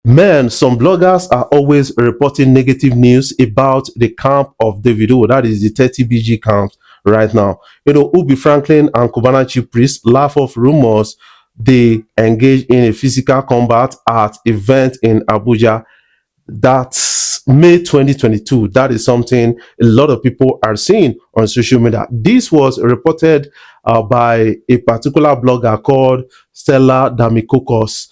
Man, some bloggers are always reporting negative news about the camp of Davido, that is the 30BG camp right now. Ubi Franklin and Cubana ChiefPriest laugh off rumors they engage in a physical combat at event in Abuja. That's May 2022. That is something a lot of people are seeing on social media. This was reported by a particular blogger called Stella Damikokos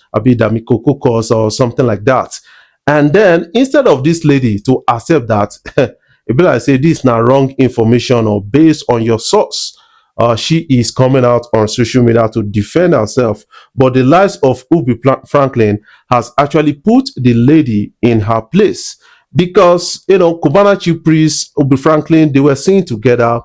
or something like that. And then instead of this lady to accept that, it be like say this now wrong information or based on your source, she is coming out on social media to defend herself. But the lies of Ubi Franklin has actually put the lady in her place because Cubana ChiefPriest, Ubi Franklin, they were seen together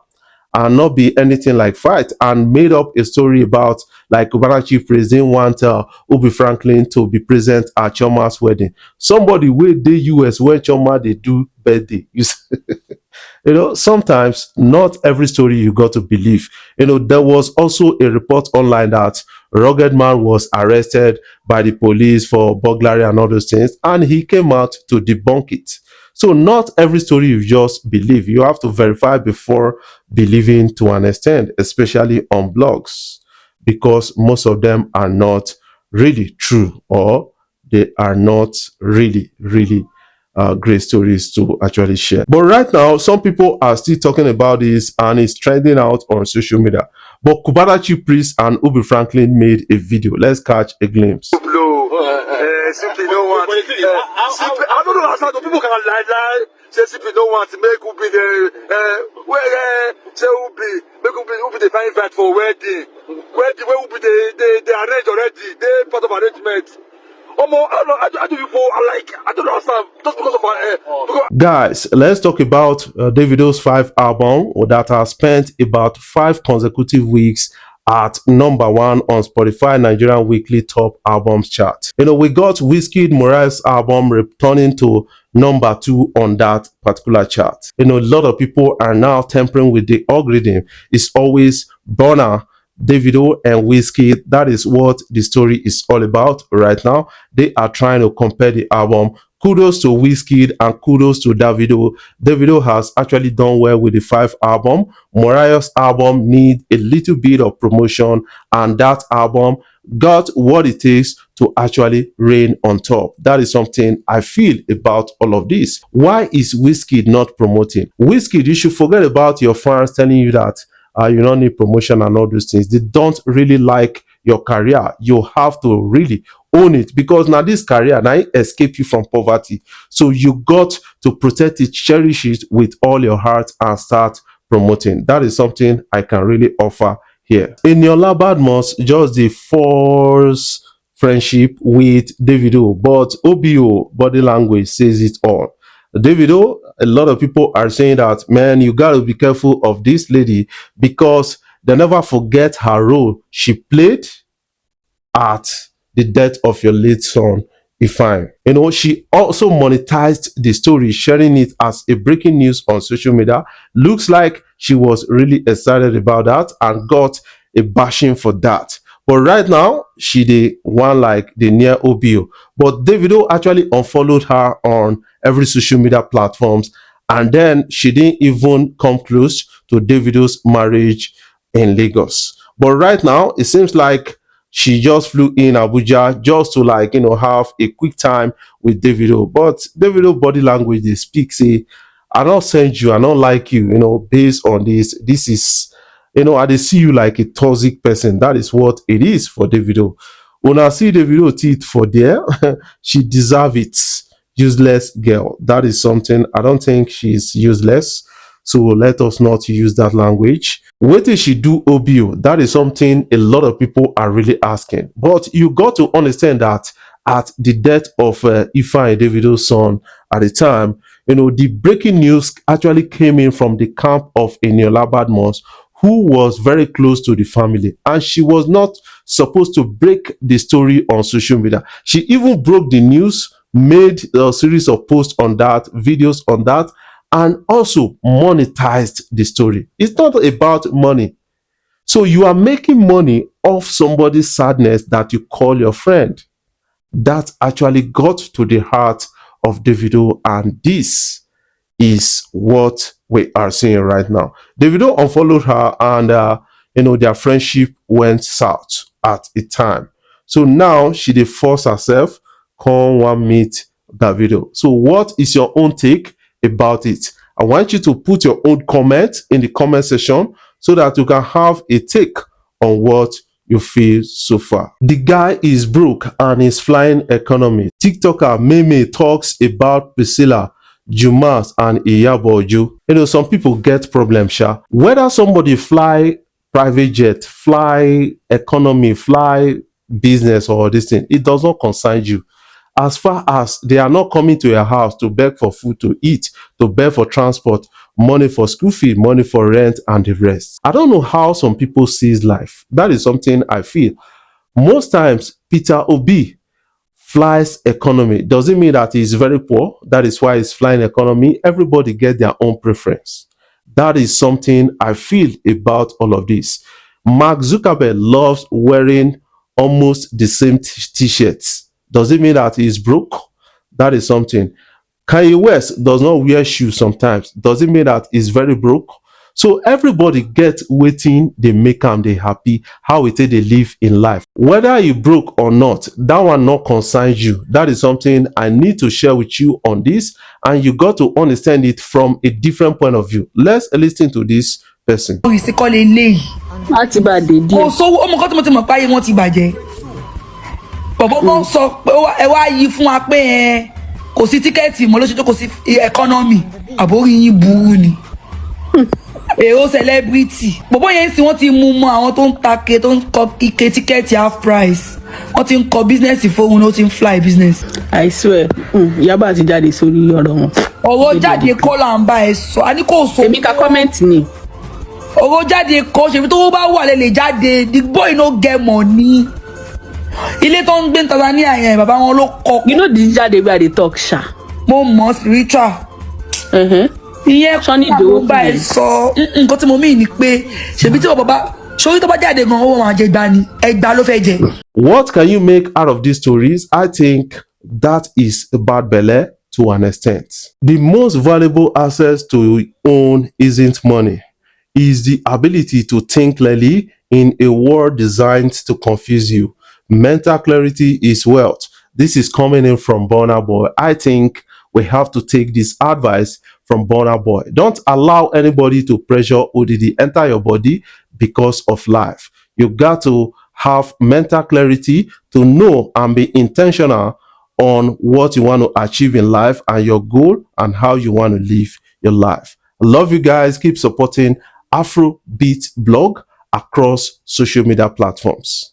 and not be anything like fight, and made up a story about like Cubana ChiefPriest didn't want Ubi Franklin to be present at Choma's wedding. Somebody with the US where Choma they do birthday. Sometimes not every story you got to believe. There was also a report online that Rugged Man was arrested by the police for burglary and all those things, and he came out to debunk it. So not every story you just believe. You have to verify before believing to an extent, especially on blogs, because most of them are not really true, or they are not really great stories to actually share. But right now, some people are still talking about this and it's trending out on social media. But Cubana ChiefPriest and Ubi Franklin made a video. Let's catch a glimpse. Simply don't want. I don't know how people can lie. Say simply don't want to make Ubi say Ubi the fine invite for wedding. Where Ubi they arrange already. They part of arrangement. I don't understand. Just because of Guys, let's talk about Davido's 5 album that has spent about 5 consecutive weeks at #1 on Spotify Nigerian Weekly Top Albums chart. We got Wizkid Morales album returning to #2 on that particular chart. A lot of people are now tampering with the algorithm. It's always Burna, Davido and Wizkid. That is what the story is all about right now. They are trying to compare the album. Kudos to Wizkid and kudos to Davido. Davido has actually done well with the 5 album. Mariah's album need a little bit of promotion, and that album got what it takes to actually reign on top. That is something I feel about all of this. Why is Wizkid not promoting? Wizkid, you should forget about your fans telling you that you don't need promotion and all those things. They don't really like your career. You have to really own it, because now this career now it escape you from poverty. So you got to protect it, cherish it with all your heart and start promoting. That is something I can really offer here. Eniola Badmus just the force friendship with Davido, but OBO body language says it all. Davido, a lot of people are saying that, man, you got to be careful of this lady because they never forget her role she played at the death of your late son, Ifeanyi. She also monetized the story, sharing it as a breaking news on social media. Looks like she was really excited about that and got a bashing for that. But right now, she the one like the near OBO. But Davido actually unfollowed her on every social media platforms, and then she didn't even come close to Davido's marriage in Lagos. But right now, it seems like she just flew in Abuja just to have a quick time with Davido. But Davido body language, they speak, say, I don't send you, I don't like you, based on this. This is, I dey see you like a toxic person. That is what it is for Davido. When I see Davido teeth for there, she deserve it. Useless girl. That is something, I don't think she's useless. So let us not use that language. What did she do OBO? That is something a lot of people are really asking. But you got to understand that at the death of Ifeanyi, Davido's son, at the time, the breaking news actually came in from the camp of Eniola Badmus, who was very close to the family, and she was not supposed to break the story on social media. She even broke the news, made a series of posts on that, videos on that, and also monetized the story. It's not about money. So you are making money off somebody's sadness that you call your friend. that actually got to the heart of Davido, and this is what we are seeing right now. Davido unfollowed her, and their friendship went south at a time. So now she dey force herself come one meet Davido. So what is your own take about it? I want you to put your own comment in the comment section so that you can have a take on what you feel so far. The guy is broke and is flying economy. TikToker Meme talks about Priscilla, Jumas, and Iyaboju. Some people get problem, sha. Whether somebody fly private jet, fly economy, fly business, or this thing, it does not concern you. As far as they are not coming to your house to beg for food to eat, to beg for transport, money for school fee, money for rent, and the rest. I don't know how some people sees life. That is something I feel. Most times, Peter Obi flies economy. Doesn't mean that he's very poor. That is why he's flying economy. Everybody get their own preference. That is something I feel about all of this. Mark Zuckerberg loves wearing almost the same t-shirts. Does it mean that he's broke? That is something. Kanye West does not wear shoes sometimes. Does it mean that he's very broke? So everybody gets waiting, they make them, they happy, how it is they live in life. Whether you broke or not, that one not concerns you. That is something I need to share with you on this, and you got to understand it from a different point of view. Let's listen to this person. láti bá dé díẹ̀. kò sówó ọmọ kan tí mo ti mọ̀ páyé wọn ti bàjẹ́ bọ̀bọ̀ kan sọ pé ẹ wá yí fún wa pé kò sí tíkẹ́ẹ̀tì mọ́ lóṣù tó kò sí ẹkọ́nọ́mì àbórí yín burú ni èrò celebrity bọ̀bọ̀ yẹn sì wọ́n ti mú mọ́ àwọn tó ń take tó ń kọ ike tíkẹ́ẹ̀tì half price wọ́n ti ń kọ bísínẹ́sì fóun ó ti ń fly business. I swear Ìyábọ̀ ti jáde sórí ọ̀rọ̀ wọn. ọ̀rọ̀ jáde kọ́ là ń bá ẹ sọ a ní kò sọ. èmi ka kọ́mẹ́ǹtì ni. ọ̀rọ̀ jáde kọ́ ṣèbí tó bá wà lè jáde the boy no get money. ilé tó ń gbé ní Tanzania yẹn bàbá wọn ló kọ́. you know the jáde wey I dey talk ṣá. mo mọ̀ spiritual. ìyẹn kọ́ ló bá ẹ sọ nǹkan tí mo mí ni pé ṣèbí tí bàbá sórí tó bá jáde gan owó máa jẹ gbá ni ẹgbàá ló fẹ́ jẹ. What can you make out of these stories? I think that is a bad belle to an extent. The most valuable asset to own isn't money. Is the ability to think clearly in a world designed to confuse you. Mental clarity is wealth. This is coming in from Burna Boy. I think we have to take this advice from Burna Boy. Don't allow anybody to pressure ODD enter your body because of life. You got to have mental clarity to know and be intentional on what you want to achieve in life and your goal and how you want to live your life. I love you guys. Keep supporting Afrobeats blog across social media platforms.